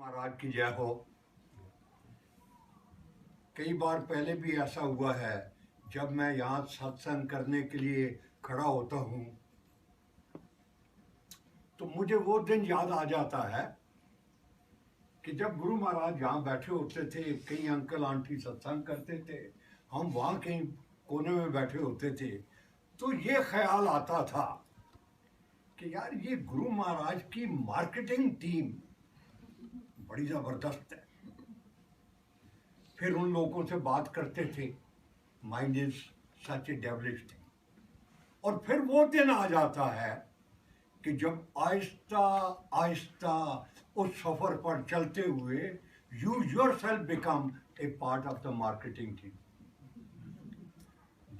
महाराज की जय हो। कई बार पहले भी ऐसा हुआ है, जब मैं यहाँ सत्संग करने के लिए खड़ा होता हूँ तो मुझे वो दिन याद आ जाता है कि जब गुरु महाराज यहाँ बैठे होते थे, कई अंकल आंटी सत्संग करते थे, हम वहाँ कहीं कोने में बैठे होते थे, तो ये ख्याल आता था कि यार ये गुरु महाराज की मार्केटिंग टीम बड़ी ज़बरदस्त है। फिर उन लोगों से बात करते थे, mind is such A devilish thing. और फिर वो दिन आ जाता है कि जब आहिस्ता आहिस्ता उस सफर पर चलते हुए you yourself become a part of the marketing team.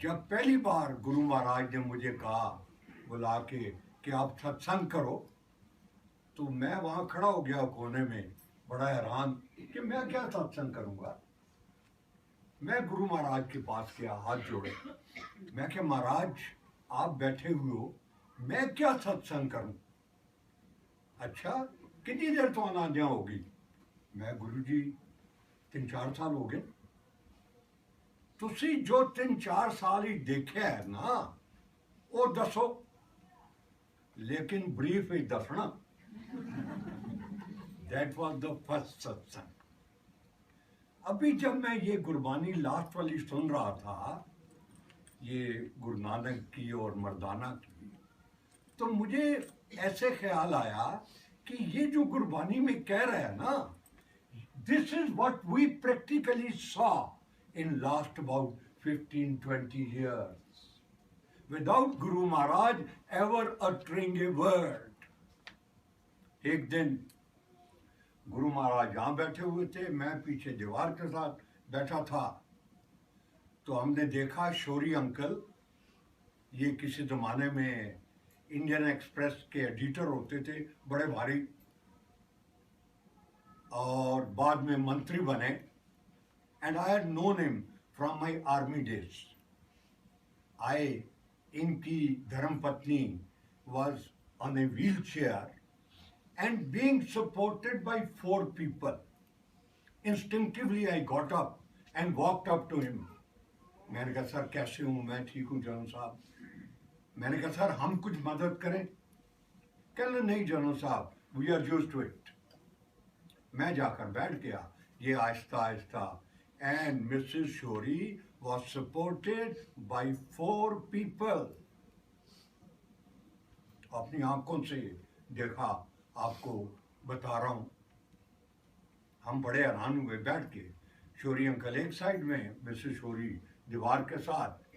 जब पहली बार गुरु महाराज ने मुझे कहा बुला के कि आप सत्संग करो, तो मैं वहाँ खड़ा हो गया कोने में, बड़ा हैरान कि मैं क्या सत्संग करूँगा। मैं गुरु महाराज के पास गया, हाथ जोड़े, मैं क्या महाराज आप बैठे हुए हो, मैं क्या सत्संग करूं? अच्छा कितनी देर तो आना होगी? मैं गुरु जी 3-4 साल हो गए। तुसी जो 3-4 साल ही देखे है ना, वो दसो, लेकिन ब्रीफ ही दसना। दैट वाज द फर्स्ट सत्संग। अभी जब मैं ये गुरबानी लास्ट वाली सुन रहा था, ये गुरु नानक की और मर्दाना की, तो मुझे ऐसे ख्याल आया कि ये जो गुरबानी में कह रहे हैं ना, this is what we practically saw in last about 15-20 years without Guru Maharaj ever uttering a word. एक दिन गुरु महाराज यहाँ बैठे हुए थे, मैं पीछे दीवार के साथ बैठा था, तो हमने देखा शौरी अंकल, ये किसी जमाने में इंडियन एक्सप्रेस के एडिटर होते थे, बड़े भारी, और बाद में मंत्री बने। And I had known him from my army days. इनकी धर्मपत्नी was on a wheel chair and being supported by 4 people. Instinctively I got up and walked up to him. मैंने कहा सर कैसे हूँ? मैं ठीक हूँ जनरल साहब। मैंने कहा सर हम कुछ मदद करें? कहने नहीं जनरल साहब, we are used to it. मैं जाकर बैठ गया, ये आहिस्ता आहिस्ता, and Mrs Shourie was supported by 4 people. अपनी आंखों से देखा, आपको बता रहा हूँ। हम बड़े हैरान हुए बैठ के, शौरी अंकल एक साइड में, मिसेस शौरी दीवार के साथ।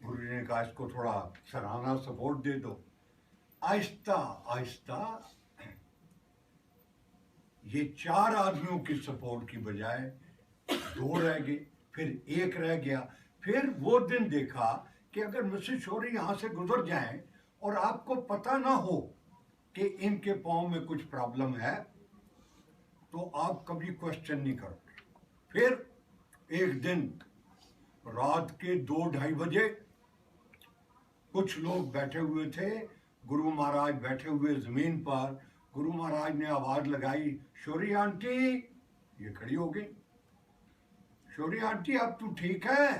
गुरु जी ने कहा इसको थोड़ा सराहना सपोर्ट दे दो। आहिस्ता आहिस्ता ये 4 आदमियों की सपोर्ट की बजाय 2 रह गए, फिर 1 रह गया। फिर वो दिन देखा कि अगर मिसेस शौरी यहाँ से गुजर जाएं और आपको पता ना हो कि इनके पाँव में कुछ प्रॉब्लम है, तो आप कभी क्वेश्चन नहीं करोगे। फिर एक दिन रात के 2-2:30 बजे कुछ लोग बैठे हुए थे, गुरु महाराज बैठे हुए जमीन पर। गुरु महाराज ने आवाज लगाई, शौरी आंटी। ये खड़ी हो गई, शौरी आंटी अब तू ठीक है?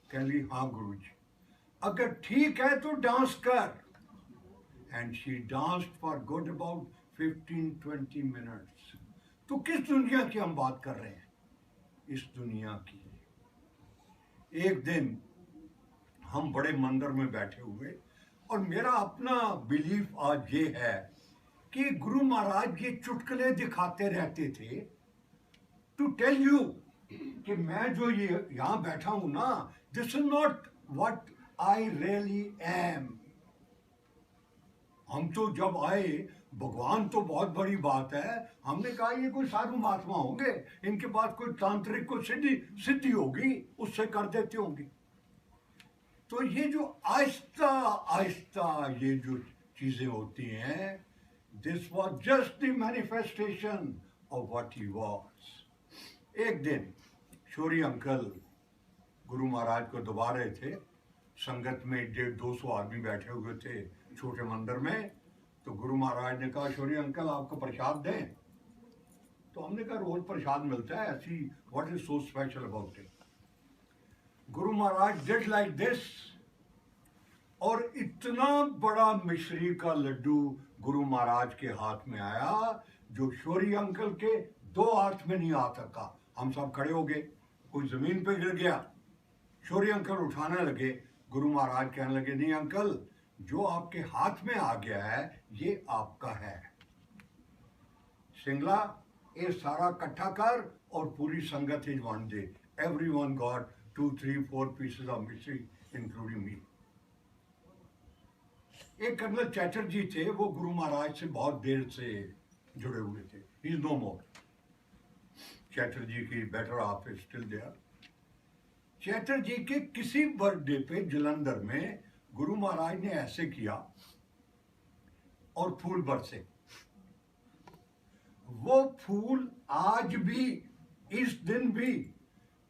कह ली हाँ गुरु जी। अगर ठीक है तो डांस कर। And she danced for good about 15-20 minutes. तो किस दुनिया की हम बात कर रहे हैं? इस दुनिया की। एक दिन हम बड़े मंदिर में बैठे हुए, और मेरा अपना बिलीफ आज ये है कि गुरु महाराज ये चुटकुले दिखाते रहते थे टू टेल यू कि मैं जो ये यहाँ बैठा हूँ ना, this is not what I really am. हम तो जब आए, भगवान तो बहुत बड़ी बात है, हमने कहा ये कोई साधु महात्मा होंगे, इनके पास कोई तांत्रिक को सिद्धि होगी, उससे कर देते होंगे। तो ये जो आहिस्ता आहिस्ता ये जो चीजें होती हैं, this was just the manifestation of what he was. एक दिन शौरी अंकल गुरु महाराज को दबा रहे थे, संगत में 150-200 आदमी बैठे हुए थे छोटे मंदिर में। तो गुरु महाराज ने कहा शौरी अंकल आपको प्रसाद दें? तो हमने कहा रोज प्रसाद मिलता है, ऐसी what is so special about it. Guru Maharaj did like this, और इतना बड़ा मिश्री का लड्डू गुरु महाराज के हाथ में आया जो शौरी अंकल के 2 हाथ में नहीं आ सका। हम सब खड़े हो गए, कोई जमीन पे गिर गया, शौरी अंकल उठाने लगे, गुरु महाराज कहने लगे नहीं अंकल, जो आपके हाथ में आ गया है ये आपका है। सिंगला ये सारा इकट्ठा कर और पूरी संगत is one day. Everyone got 2, 3, 4 pieces of मिश्री इंक्लूडिंग मी। एक कर्नल चैटर्जी थे, वो गुरु महाराज से बहुत देर से जुड़े हुए थे। He is no more. Chatterjee की better half is still there. Chatterjee के किसी बर्थडे पे जलंधर में गुरु महाराज ने ऐसे किया और फूल बरसे। वो फूल आज भी, इस दिन भी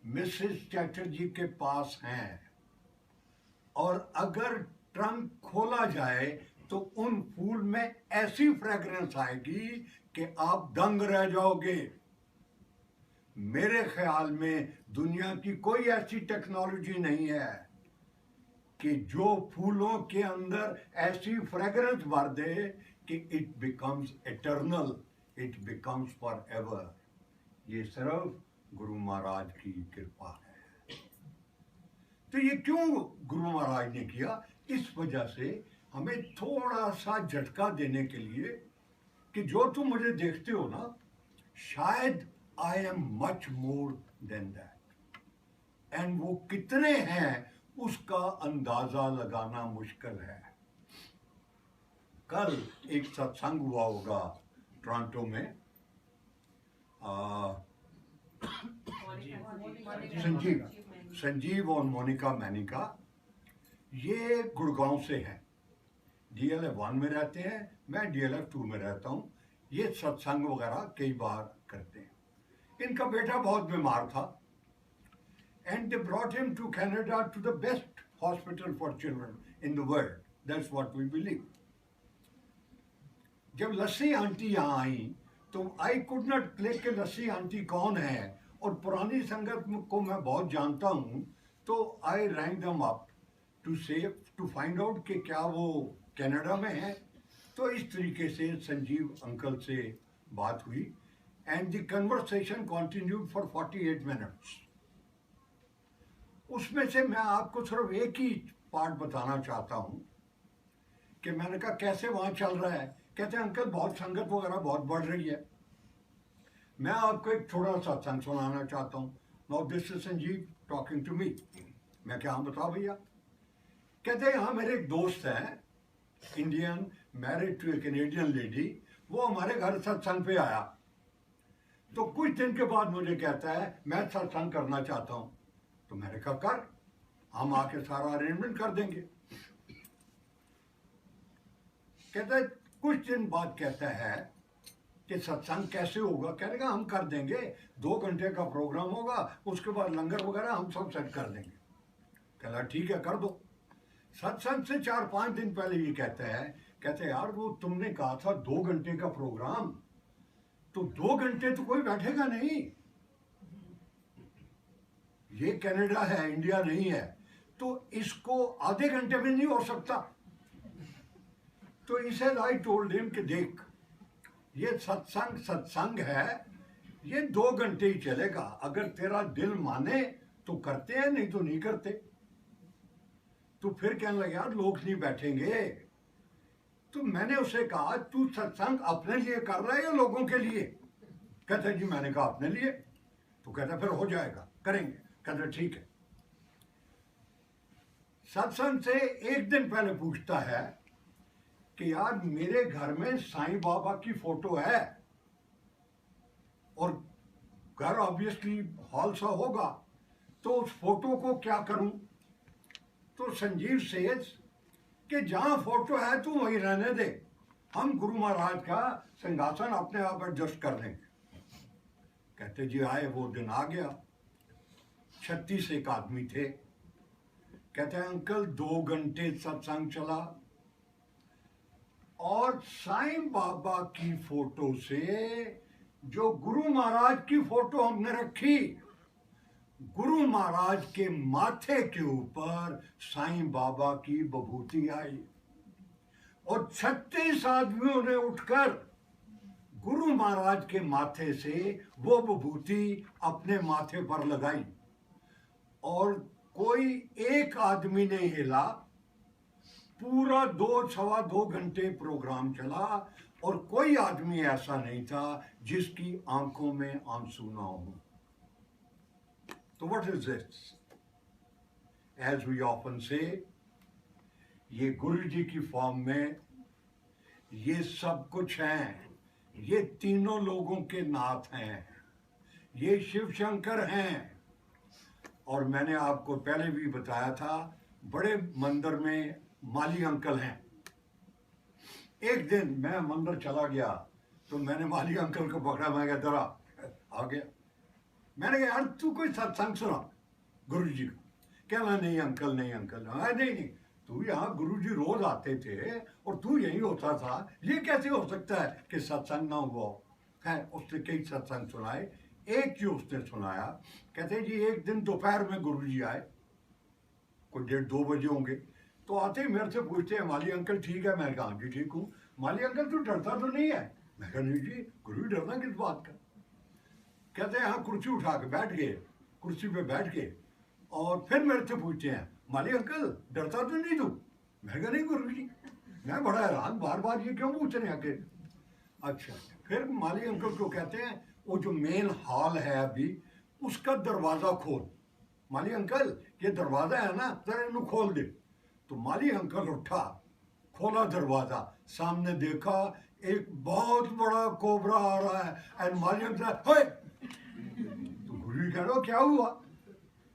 मिसेस चैटर्जी के पास हैं, और अगर ट्रंक खोला जाए तो उन फूल में ऐसी फ्रेग्रेंस आएगी कि आप दंग रह जाओगे। मेरे ख्याल में दुनिया की कोई ऐसी टेक्नोलॉजी नहीं है कि जो फूलों के अंदर ऐसी फ्रेग्रेंस भर दे कि it becomes eternal, it becomes for ever. ये सिर्फ गुरु महाराज की कृपा है। तो ये क्यों गुरु महाराज ने किया? इस वजह से हमें थोड़ा सा झटका देने के लिए कि जो तुम मुझे देखते हो ना, शायद I am much more than that. And वो कितने हैं उसका अंदाजा लगाना मुश्किल है। कल एक सत्संग हुआ होगा टोरंटो में, संजीव और मोनिका मैनिका, ये गुड़गांव से हैं, DLF 1 में रहते हैं, मैं DLF 2 में रहता हूँ। ये सत्संग वगैरह कई बार करते हैं। इनका बेटा बहुत बीमार था, and they brought him to Canada to the best hospital for children in the world, that's what we believe. जब लस्सी आंटी यहाँ आई तो आई कुड नॉट क्लिक कि लस्सी आंटी कौन है, और पुरानी संगत को मैं बहुत जानता हूँ, तो I rank them up to find out कि क्या वो कनाडा में है। तो इस तरीके से संजीव अंकल से बात हुई, and the conversation continued for 48 minutes. उसमें से मैं आपको सिर्फ एक ही पार्ट बताना चाहता हूँ कि मैंने कहा कैसे वहाँ चल रहा है। कहते हैं अंकल बहुत संगत वगैरह बहुत बढ़ रही है। मैं आपको एक छोटा सा सत्संग सुनाना चाहता हूँ। Now this is Sanjeev talking to me. मैं क्या बताओ भैया? कहते हैं यहाँ मेरे एक दोस्त हैं, Indian, married to a Canadian lady, वो हमारे घर सत्संग पे आया। तो कुछ दिन के बाद मुझे कहता है मैं सत्संग करना चाहता हूँ। तो मैंने कहा कर, हम आके सारा अरेंजमेंट कर देंगे। कहता है कुछ दिन बाद कहता है कि सत्संग कैसे होगा? कहने का हम कर देंगे, 2 घंटे का प्रोग्राम होगा, उसके बाद लंगर वगैरह हम सब सेट कर देंगे। कहला ठीक है कर दो। सत्संग से 4-5 दिन पहले ये कहते हैं यार वो तुमने कहा था 2 घंटे का प्रोग्राम, तो 2 घंटे तो कोई बैठेगा नहीं, ये कनाडा है इंडिया नहीं है, तो इसको आधे घंटे में नहीं हो सकता। तो इसे आई टोल्ड हिम कि देख ये सत्संग है, ये 2 घंटे ही चलेगा, अगर तेरा दिल माने तो करते हैं, नहीं तो नहीं करते। तो फिर कहने लगा यार लोग नहीं बैठेंगे। तो मैंने उसे कहा तू सत्संग अपने लिए कर रहा है या लोगों के लिए? कहता जी मैंने कहा अपने लिए। तो कहता फिर हो जाएगा, करेंगे। कहता ठीक है। सत्संग से एक दिन पहले पूछता है कि यार मेरे घर में साईं बाबा की फोटो है, और घर ऑब्वियसली हॉल सा होगा, तो उस फोटो को क्या करूं? तो संजीव सेज कि जहां फोटो है तू वहीं रहने दे, हम गुरु महाराज का सिंहासन अपने आप एडजस्ट कर देंगे। कहते जी आए, वो दिन आ गया। 36 एक आदमी थे। कहते हैं अंकल 2 घंटे सत्संग चला, और साईं बाबा की फोटो से जो गुरु महाराज की फोटो हमने रखी, गुरु महाराज के माथे के ऊपर साईं बाबा की विभूति आई और 36 आदमियों ने उठकर गुरु महाराज के माथे से वो विभूति अपने माथे पर लगाई और कोई एक आदमी नहीं हिला। पूरा 2 सवा 2 घंटे प्रोग्राम चला और कोई आदमी ऐसा नहीं था जिसकी आंखों में आंसू ना हो। तो what is this? As we often say, ये गुरु जी की फॉर्म में ये सब कुछ हैं। ये तीनों लोगों के नाथ हैं, ये शिव शंकर हैं। और मैंने आपको पहले भी बताया था, बड़े मंदिर में माली अंकल हैं। एक दिन मैं मंदिर चला गया तो मैंने माली अंकल को पकड़ा, मैं कहा जरा आ गया। मैंने कहा यार तू कोई सत्संग सुना गुरु जी का? कहना नहीं अंकल, नहीं अंकल। हाँ नहीं नहीं, तू यहाँ गुरु जी रोज आते थे और तू यही होता था, ये कैसे हो सकता है कि सत्संग ना हुआ? है उसने कई सत्संग सुनाए। एक जो उसने सुनाया, कहते जी एक दिन दोपहर में गुरु जी आए, कोई 1:30-2 बजे होंगे। तो आते ही मेरे से पूछते हैं माली अंकल ठीक है? मैं कहा जी ठीक हूँ। माली अंकल तू डरता तो नहीं है? मैं कहा नहीं जी, गुरु जी डरना किस बात का? कहते हैं हाँ, कुर्सी उठा के बैठ गए, कुर्सी पे बैठ के और फिर मेरे से पूछते हैं माली अंकल डरता तो नहीं तू? मैं कहा नहीं गुरु जी। मैं बड़ा हैरान, बार बार ये क्यों पूछ रहे हैं आके? अच्छा, फिर माली अंकल को कहते हैं वो जो मेन हॉल है अभी, उसका दरवाजा खोल। माली अंकल ये दरवाजा है ना, जरा इन्हें खोल दे। तो माली अंकल उठा, खोला दरवाजा, सामने देखा एक बहुत बड़ा कोबरा आ रहा है। एंड माली अंकल तो गुरु जी कह रहे हो क्या हुआ?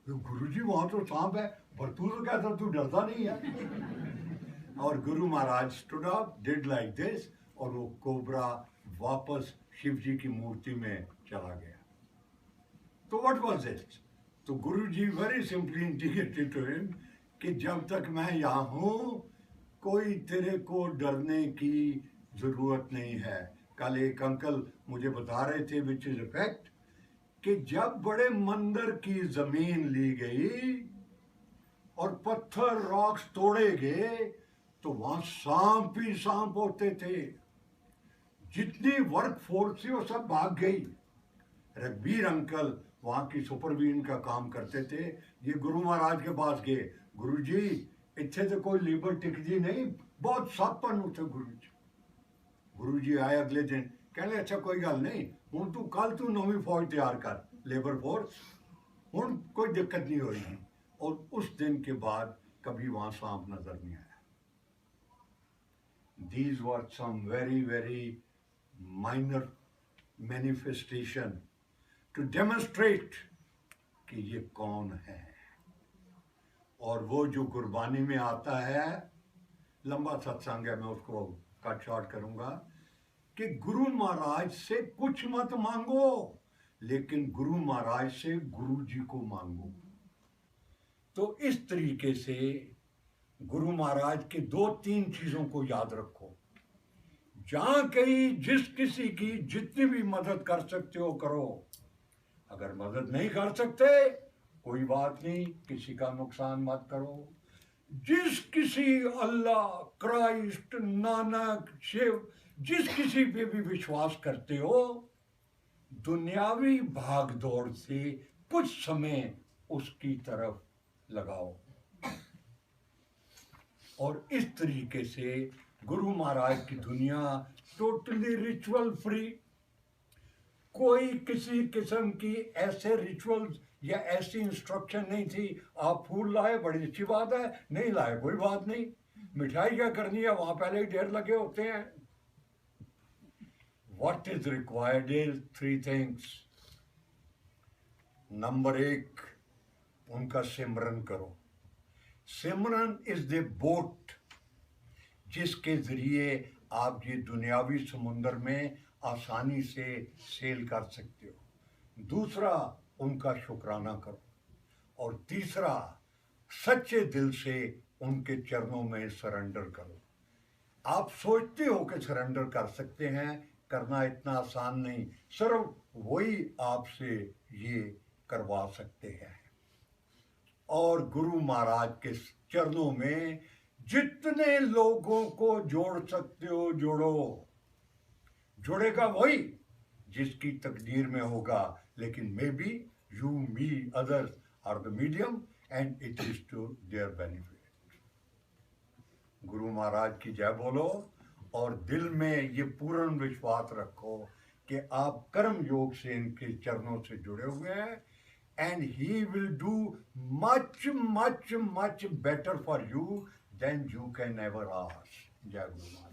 तो गुरु जी वहां तो सांप है, पर तू तो कहता तू डरता नहीं है। और Guru Maharaj stood up, did like this, और वो कोबरा वापस शिव जी की मूर्ति में चला गया। तो व्हाट वाज इट? तो Guru ji very simply indicated to him कि जब तक मैं यहाँ हूँ कोई तेरे को डरने की जरूरत नहीं है। कल एक अंकल मुझे बता रहे थे विच इज फैक्ट कि जब बड़े मंदिर की जमीन ली गई और पत्थर रॉक्स तोड़े गए तो वहां सांप ही सांप होते थे। जितनी वर्क फोर्स थी वो सब भाग गई। रघबीर अंकल वहां की सुपरवीन का काम करते थे, ये गुरु महाराज के पास गए, गुरु जी इतने तो कोई लेबर टिकती नहीं, बहुत सापन होते गुरु जी। गुरु जी आए अगले दिन, कहने अच्छा कोई गल नहीं, हूँ तू कल तू नवी फौज तैयार कर, लेबर फोर्स, हूँ कोई दिक्कत नहीं होगी। और उस दिन के बाद कभी वहां सांप नजर नहीं आया। These were some very very minor manifestation to demonstrate कि ये कौन है। और वो जो गुरबानी में आता है, लंबा सत्संग है, मैं उसको कट शॉर्ट करूंगा, कि गुरु महाराज से कुछ मत मांगो, लेकिन गुरु महाराज से गुरु जी को मांगो। तो इस तरीके से गुरु महाराज के 2-3 चीजों को याद रखो। जहां कहीं जिस किसी की जितनी भी मदद कर सकते हो करो। अगर मदद नहीं कर सकते कोई बात नहीं, किसी का नुकसान मत करो। जिस किसी अल्लाह, क्राइस्ट, नानक, शिव, जिस किसी पे भी विश्वास करते हो, दुनियावी भागदौड़ से कुछ समय उसकी तरफ लगाओ। और इस तरीके से गुरु महाराज की दुनिया टोटली रिचुअल फ्री। कोई किसी किस्म की ऐसे रिचुअल्स या ऐसी इंस्ट्रक्शन नहीं थी, आप फूल लाए बड़ी अच्छी बात है, नहीं लाए कोई बात नहीं, मिठाई क्या करनी है वहां पहले ही ढेर लगे होते हैं। What is required is 3 things. Number 1, उनका सिमरन करो। सिमरन इज द बोट जिसके जरिए आप ये दुनियावी समुंदर में आसानी से सेल कर सकते हो। दूसरा, उनका शुक्राना करो। और तीसरा, सच्चे दिल से उनके चरणों में सरेंडर करो। आप सोचते हो कि सरेंडर कर सकते हैं, करना इतना आसान नहीं, सिर्फ वही आपसे ये करवा सकते हैं। और गुरु महाराज के चरणों में जितने लोगों को जोड़ सकते हो जोड़ो। जुड़ेगा वही जिसकी तकदीर में होगा, लेकिन maybe you me others are the medium and it is to their benefit. Guru Maharaj की जय बोलो और दिल में ये पूर्ण विश्वास रखो कि आप कर्म योग से इनके चरणों से जुड़े हुए हैं, and he will do much much much better for you than you can ever ask। जय गुरु महाराज।